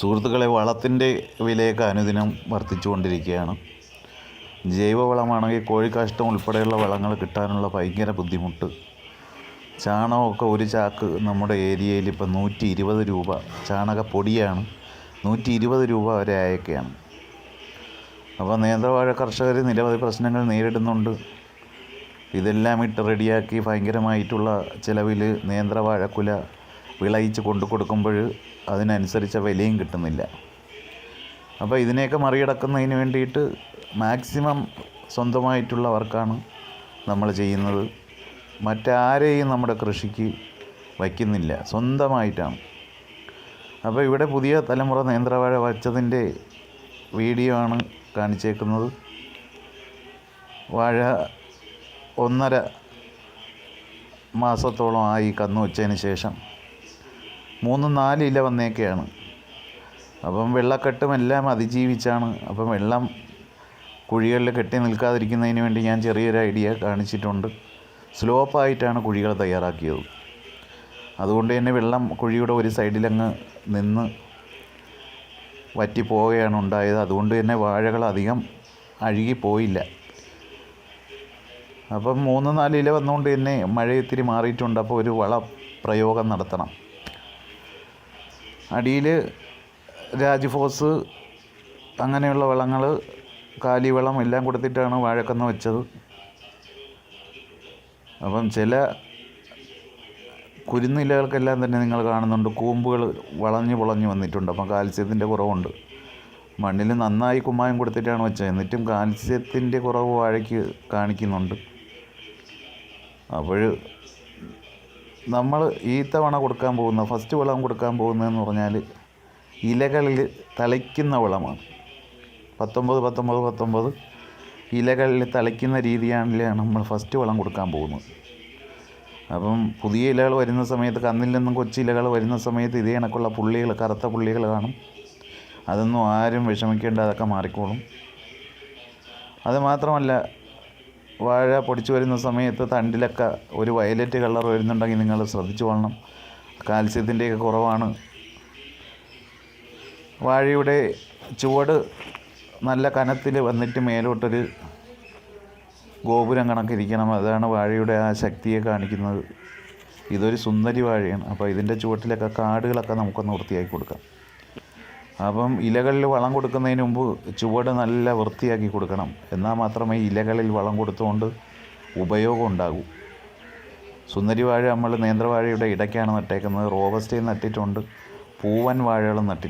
സുഹൃത്തുക്കളെ, വളത്തിൻ്റെ വിലയൊക്കെ അനുദിനം വർദ്ധിച്ചുകൊണ്ടിരിക്കുകയാണ്. ജൈവവളമാണെങ്കിൽ കോഴിക്കാഷ്ടം ഉൾപ്പെടെയുള്ള വളങ്ങൾ കിട്ടാനുള്ള ഭയങ്കര ബുദ്ധിമുട്ട്. ചാണകമൊക്കെ ഒരു ചാക്ക് നമ്മുടെ ഏരിയയിൽ ഇപ്പം 120 രൂപ. ചാണകപ്പൊടിയാണ് 120 രൂപ വരെ അയക്കുകയാണ്. അപ്പോൾ നേന്ത്രവാഴ കർഷകർ നിരവധി പ്രശ്നങ്ങൾ നേരിടുന്നുണ്ട്. ഇതെല്ലാം ഇട്ട് റെഡിയാക്കി ഭയങ്കരമായിട്ടുള്ള ചിലവിൽ നേന്ത്രവാഴക്കുല വിളയിച്ച് കൊണ്ടു കൊടുക്കുമ്പോൾ അതിനനുസരിച്ച വിലയും കിട്ടുന്നില്ല. അപ്പോൾ ഇതിനെയൊക്കെ മറികടക്കുന്നതിന് വേണ്ടിയിട്ട് മാക്സിമം സ്വന്തമായിട്ടുള്ള വർക്കാണ് നമ്മൾ ചെയ്യുന്നത്. മറ്റാരെയും നമ്മുടെ കൃഷിക്ക് വയ്ക്കുന്നില്ല, സ്വന്തമായിട്ടാണ്. അപ്പോൾ ഇവിടെ പുതിയ തലമുറ നേന്ത്രവാഴ വച്ചതിൻ്റെ വീഡിയോ ആണ് കാണിച്ചേക്കുന്നത്. വാഴ 1.5 മാസത്തോളം ആയി കന്ന് വെച്ചതിന് ശേഷം 3-4 ഇല വന്നേക്കെയാണ്. അപ്പം വെള്ളക്കെട്ടും എല്ലാം അതിജീവിച്ചാണ്. അപ്പം വെള്ളം കുഴികളിൽ കെട്ടി നിൽക്കാതിരിക്കുന്നതിന് വേണ്ടി ഞാൻ ചെറിയൊരു ഐഡിയ കാണിച്ചിട്ടുണ്ട്. സ്ലോപ്പായിട്ടാണ് കുഴികൾ തയ്യാറാക്കിയത്. അതുകൊണ്ട് തന്നെ വെള്ളം കുഴിയുടെ ഒരു സൈഡിലങ്ങ് നിന്ന് വറ്റിപ്പോവുകയാണ് ഉണ്ടായത്. അതുകൊണ്ട് തന്നെ വാഴകൾ അധികം അഴുകിപ്പോയില്ല. അപ്പം 3-4 ഇല വന്നുകൊണ്ട് തന്നെ മഴ ഇത്തിരി മാറിയിട്ടുണ്ട്. അപ്പോൾ ഒരു പ്രയോഗം നടത്തണം. അടിയിൽ രാജ്ഫോസ് അങ്ങനെയുള്ള വളങ്ങൾ, കാലിവളം എല്ലാം കൊടുത്തിട്ടാണ് വാഴക്കന്ന് വെച്ചത്. അപ്പം ചില കുരുന്നിലകൾക്കെല്ലാം തന്നെ നിങ്ങൾ കാണുന്നുണ്ട്, കൂമ്പുകൾ വളഞ്ഞു പൊളഞ്ഞു വന്നിട്ടുണ്ട്. അപ്പം കാൽസ്യത്തിൻ്റെ കുറവുണ്ട്. മണ്ണിൽ നന്നായി കുമ്മായം കൊടുത്തിട്ടാണ് വെച്ചത്. എന്നിട്ടും കാൽസ്യത്തിൻ്റെ കുറവ് വാഴയ്ക്ക് കാണിക്കുന്നുണ്ട്. അപ്പോൾ നമ്മൾ ഈ തവണ കൊടുക്കാൻ പോകുന്ന ഫസ്റ്റ് വളം കൊടുക്കാൻ പോകുന്നതെന്ന് പറഞ്ഞാൽ ഇലകളിൽ തളിക്കുന്ന വളമാണ്. 19 ഇലകളിൽ തളിക്കുന്ന രീതിയാണ് നമ്മൾ ഫസ്റ്റ് വളം കൊടുക്കാൻ പോകുന്നത്. അപ്പം പുതിയ ഇലകൾ വരുന്ന സമയത്ത്, കന്നിൽ നിന്നും കൊച്ചിലകൾ വരുന്ന സമയത്ത് ഇതേ കണക്കുള്ള പുള്ളികൾ, കറുത്ത പുള്ളികൾ കാണും. അതൊന്നും ആരും വിഷമിക്കേണ്ട, അതൊക്കെ മാറിക്കോളും. അതുമാത്രമല്ല, വാഴ പൊടിച്ചു വരുന്ന സമയത്ത് തണ്ടിലൊക്കെ ഒരു വയലറ്റ് കളർ വരുന്നുണ്ടെങ്കിൽ നിങ്ങൾ ശ്രദ്ധിച്ചു കൊള്ളണം. കാൽസ്യത്തിൻ്റെയൊക്കെ കുറവാണ്. വാഴയുടെ ചുവട് നല്ല കനത്തിൽ വന്നിട്ട് മേലോട്ടൊരു ഗോപുരം കണക്കിരിക്കണം. അതാണ് വാഴയുടെ ആ ശക്തിയെ കാണിക്കുന്നത്. ഇതൊരു സുന്ദരി വാഴയാണ്. അപ്പോൾ ഇതിൻ്റെ ചുവട്ടിലൊക്കെ കാടുകളൊക്കെ നമുക്കൊന്ന് വൃത്തിയാക്കി കൊടുക്കാം. അപ്പം ഇലകളിൽ വളം കൊടുക്കുന്നതിന് മുമ്പ് ചുവട് നല്ല വൃത്തിയാക്കി കൊടുക്കണം. എന്നാൽ മാത്രമേ ഇലകളിൽ വളം കൊടുത്തുകൊണ്ട് ഉപയോഗം ഉണ്ടാകൂ. സുന്ദരി വാഴ നമ്മൾ നേന്ത്രവാഴയുടെ ഇടയ്ക്കാണ് നട്ടേക്കുന്നത്. റോബസ്റ്റയും നട്ടിട്ടുണ്ട്, പൂവൻ വാഴകളും നട്ടിട്ടുണ്ട്.